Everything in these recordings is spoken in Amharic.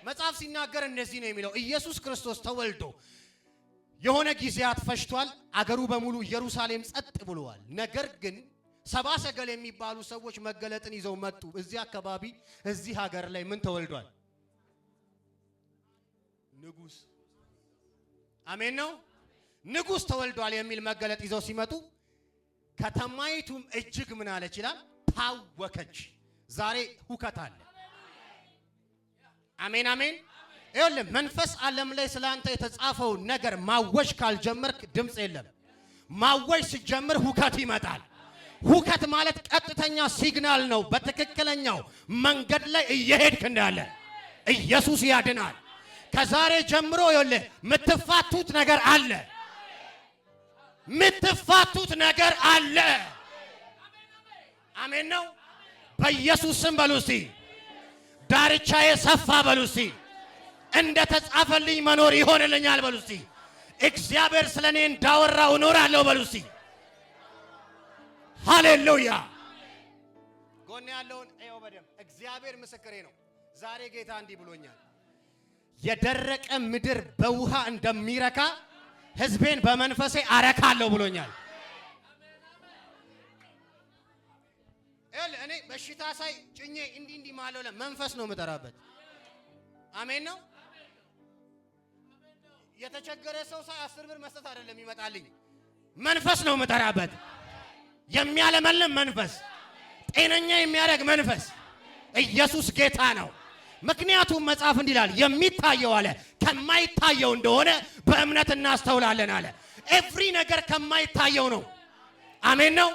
መጽሐፍ ሲናገር እንደዚህ ነው የሚለው ኢየሱስ ክርስቶስ ተወልዶ የሆነ ጊዜያት ፈሽቷል። አገሩ በሙሉ ኢየሩሳሌም ጸጥ ብሏል። ነገር ግን ሰባ ሰገል የሚባሉ ሰዎች መገለጥን ይዘው መጡ። እዚህ አካባቢ እዚህ ሀገር ላይ ምን ተወልዷል? ንጉስ። አሜን ነው። ንጉስ ተወልዷል የሚል መገለጥ ይዘው ሲመጡ ከተማይቱም እጅግ ምን አለች ይላል? ታወከች። ዛሬ ሁከት አለ። አሜን አሜን። ይኸውልህ መንፈስ ዓለም ላይ ስላንተ የተጻፈው ነገር ማወጅ ካልጀመርክ ድምጽ የለም። ማወጅ ሲጀምር ሁከት ይመጣል። ሁከት ማለት ቀጥተኛ ሲግናል ነው። በትክክለኛው መንገድ ላይ እየሄድክ እንዳለ ኢየሱስ ያድናል። ከዛሬ ጀምሮ ይኸውልህ ምትፋቱት ነገር አለ። ምትፋቱት ነገር አለ። አሜን ነው። በኢየሱስ ስም በሉ እስቲ ዳርቻዬ ሰፋ በሉ እስቲ እንደ ተጻፈልኝ መኖር ይሆንልኛል በሉ እስቲ እግዚአብሔር ስለኔ እንዳወራው እኖራለሁ በሉ እስቲ ሃሌሉያ። ጎን ያለውን አይው በደም እግዚአብሔር ምስክሬ ነው። ዛሬ ጌታ እንዲህ ብሎኛል። የደረቀ ምድር በውሃ እንደሚረካ ሕዝቤን በመንፈሴ አረካለሁ ብሎኛል። እኔ በሽታ ሳይ ጭኜ እንዲህ ማለው ለመንፈስ ነው መጠራበት። አሜን ነው። የተቸገረ ሰው ሳይ 10 ብር መስጠት አይደለም ይመጣልኝ፣ መንፈስ ነው መጠራበት። የሚያለመልም መንፈስ፣ ጤነኛ የሚያደርግ መንፈስ። ኢየሱስ ጌታ ነው። ምክንያቱም መጽሐፍ እንዲላል የሚታየው አለ ከማይታየው እንደሆነ በእምነት እናስተውላለን አለ። ኤቭሪ ነገር ከማይታየው ነው። አሜን ነው።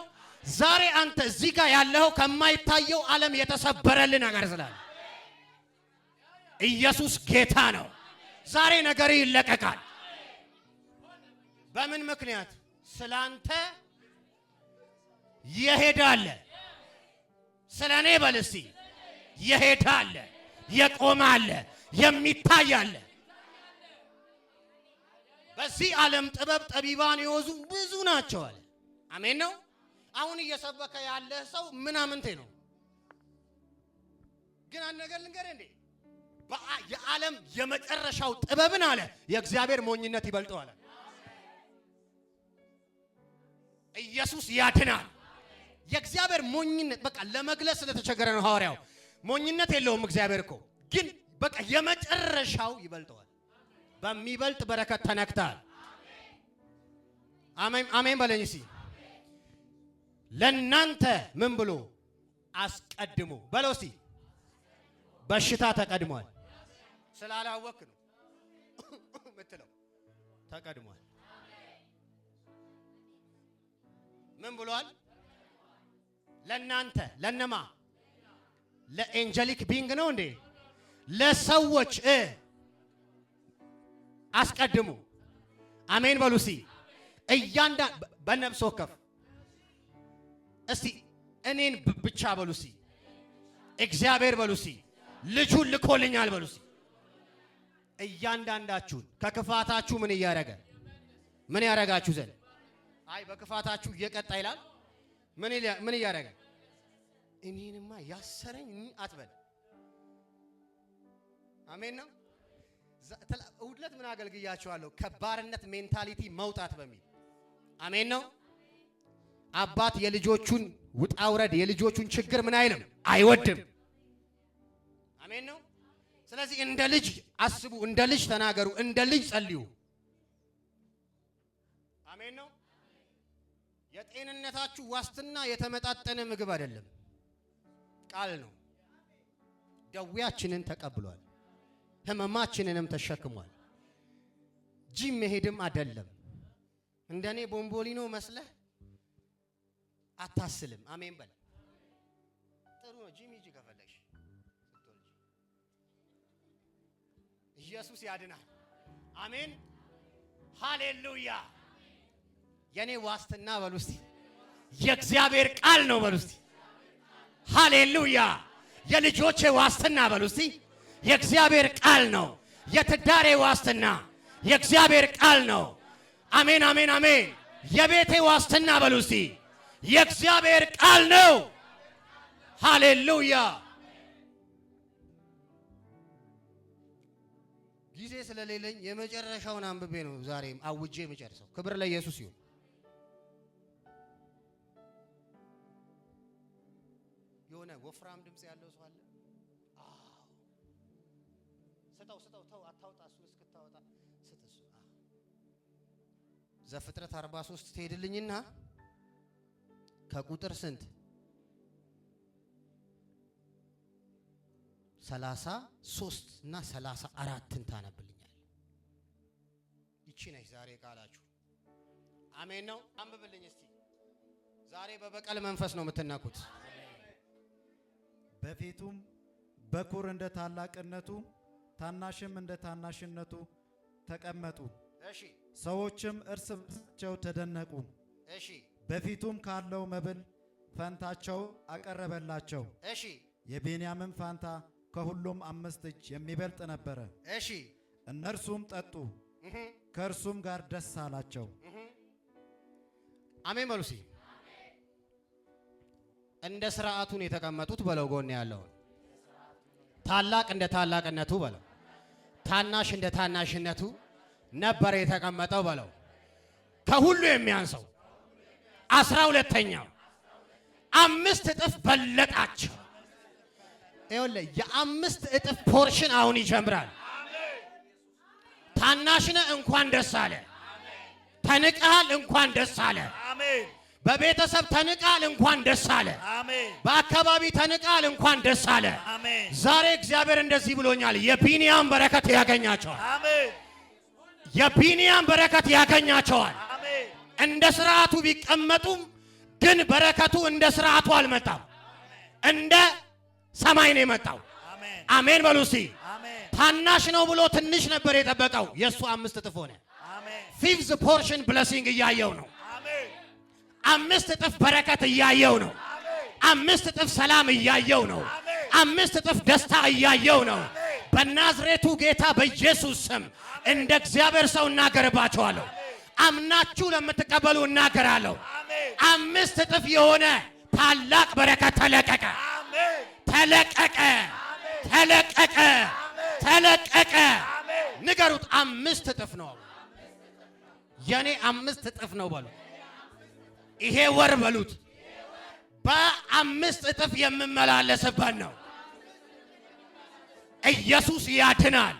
ዛሬ አንተ እዚህ ጋር ያለው ከማይታየው ዓለም የተሰበረልህ ነገር ስላለ ኢየሱስ ጌታ ነው። ዛሬ ነገር ይለቀቃል። በምን ምክንያት? ስላንተ ይሄዳል። ስለኔ በልሲ ይሄዳል፣ የቆማል፣ የሚታያል። በዚህ ዓለም ጥበብ ጠቢባን የወዙ ብዙ ናቸው አለ። አሜን ነው። አሁን እየሰበከ ያለ ሰው ምናምንቴ ነው። ግን አንድ ነገር ልንገርህ እንዴ የዓለም የመጨረሻው ጥበብን አለ የእግዚአብሔር ሞኝነት ይበልጠዋል። ኢየሱስ ያድናል። የእግዚአብሔር ሞኝነት በቃ ለመግለጽ ስለተቸገረ ነው ሐዋርያው። ሞኝነት የለውም እግዚአብሔር እኮ ግን በቃ የመጨረሻው ይበልጠዋል። በሚበልጥ በረከት ተነክታል። አሜን አሜን በለኝ እስቲ። ለናንተ ምን ብሎ አስቀድሞ በለው እስቲ። በሽታ ተቀድሟል። ስላላወቅ ነው ምትለው ተቀድሟል። ምን ብሏል? ለናንተ ለነማ ለኤንጀሊክ ቢንግ ነው እንዴ? ለሰዎች አስቀድሙ። አሜን በሉ እስቲ። እያንዳንዱ በነፍስ ወከፍ እስቲ እኔን ብቻ በሉ እስቲ። እግዚአብሔር በሉ እስቲ ልጁን ልኮልኛል በሉ እስቲ። እያንዳንዳችሁን ከክፋታችሁ ምን ያረጋችሁ ዘንድ አይ በክፋታችሁ እየቀጣ ይላል። ምን ያረጋ እኔንማ ያሰረኝ አትበል። አሜን ነው። እሁድለት ምን አገልግያችኋለሁ? ከባርነት ሜንታሊቲ መውጣት በሚል አሜን ነው። አባት የልጆቹን ውጣ ውረድ የልጆቹን ችግር ምን አይልም አይወድም። አሜን ነው። ስለዚህ እንደ ልጅ አስቡ፣ እንደ ልጅ ተናገሩ፣ እንደ ልጅ ጸልዩ። አሜን ነው። የጤንነታችሁ ዋስትና የተመጣጠነ ምግብ አይደለም፣ ቃል ነው። ደዌያችንን ተቀብሏል፣ ህመማችንንም ተሸክሟል። ጂም መሄድም አይደለም። እንደኔ ቦምቦሊኖ መስለህ አታስልም። አሜን በል። ጥሩ ነው። ጂም ሂጂ ከፈለግሽ ስትወልጂ። ኢየሱስ ያድናል። አሜን ሃሌሉያ። የኔ ዋስትና በሉ እስቲ የእግዚአብሔር ቃል ነው በሉ እስቲ ሃሌሉያ። የልጆቼ ዋስትና በሉ እስቲ የእግዚአብሔር ቃል ነው። የትዳሬ ዋስትና የእግዚአብሔር ቃል ነው። አሜን አሜን አሜን። የቤቴ ዋስትና በሉ እስቲ የእግዚአብሔር ቃል ነው። ሃሌሉያ። ጊዜ ስለሌለኝ የመጨረሻውን አንብቤ ነው ዛሬም አውጄ መጨረሰው። ክብር ለኢየሱስ ይሁን። የሆነ ወፍራም ድምጽ ያለው ሰው አለ? ስጠው ተው አታውጣ፣ እሱን እስክታወጣ ስትሱ ዘፍጥረት 43 ትሄድልኝና ከቁጥር ስንት 33 እና 34ን ታነብልኛል። ይቺ ነች ዛሬ ቃላችሁ። አሜን ነው። አንብብልኝ እስቲ። ዛሬ በበቀል መንፈስ ነው የምትናኩት። በፊቱም በኩር እንደ ታላቅነቱ ታናሽም እንደ ታናሽነቱ ተቀመጡ። እሺ። ሰዎችም እርስ በርሳቸው ተደነቁ። እሺ። በፊቱም ካለው መብል ፈንታቸው አቀረበላቸው። እሺ። የቤንያምን ፋንታ ከሁሉም 5 እጅ የሚበልጥ ነበረ። እሺ። እነርሱም ጠጡ፣ ከእርሱም ጋር ደስ አላቸው። አሜን በሉሲ። እንደ ስርዓቱን የተቀመጡት በለው ጎን ያለውን ታላቅ እንደ ታላቅነቱ በለው፣ ታናሽ እንደ ታናሽነቱ ነበር የተቀመጠው በለው። ከሁሉ የሚያንሰው 12ኛው 5 እጥፍ በለጣቸው። ይኸውልህ የ5 እጥፍ ፖርሽን አሁን ይጀምራል። ታናሽነ እንኳን ደስ አለ። ተንቀሃል እንኳን ደስ አለ። አሜን። በቤተሰብ ተንቃል እንኳን ደስ አለ። አሜን። በአካባቢ ተንቃል እንኳን ደስ አለ። አሜን። ዛሬ እግዚአብሔር እንደዚህ ብሎኛል፣ የቢንያም በረከት ያገኛቸዋል። አሜን። የቢንያም በረከት ያገኛቸዋል። አሜን። እንደ ስርዓቱ ቢቀመጡም ግን በረከቱ እንደ ስርዓቱ አልመጣም። እንደ ሰማይ ነው የመጣው። አሜን በሉ እስቲ። ታናሽ ነው ብሎ ትንሽ ነበር የጠበቀው፣ የሱ 5 እጥፍ ሆነ። ፊፍዝ ፖርሽን ብለሲንግ እያየው ነው። 5 እጥፍ በረከት እያየው ነው። 5 እጥፍ ሰላም እያየው ነው። 5 እጥፍ ደስታ እያየው ነው። በናዝሬቱ ጌታ በኢየሱስ ስም እንደ እግዚአብሔር ሰው እናገርባቸዋለሁ። አምናችሁ ለምትቀበሉ እናገራለሁ። 5 እጥፍ የሆነ ታላቅ በረከት ተለቀቀ፣ ተለቀቀ፣ ተለቀቀ፣ ተለቀቀ። ንገሩት 5 እጥፍ ነው። የኔ 5 እጥፍ ነው በሉ። ይሄ ወር በሉት በ5 እጥፍ የምመላለስበት ነው። ኢየሱስ ያድናል።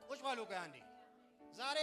ቁጭ በሉ። ዛሬ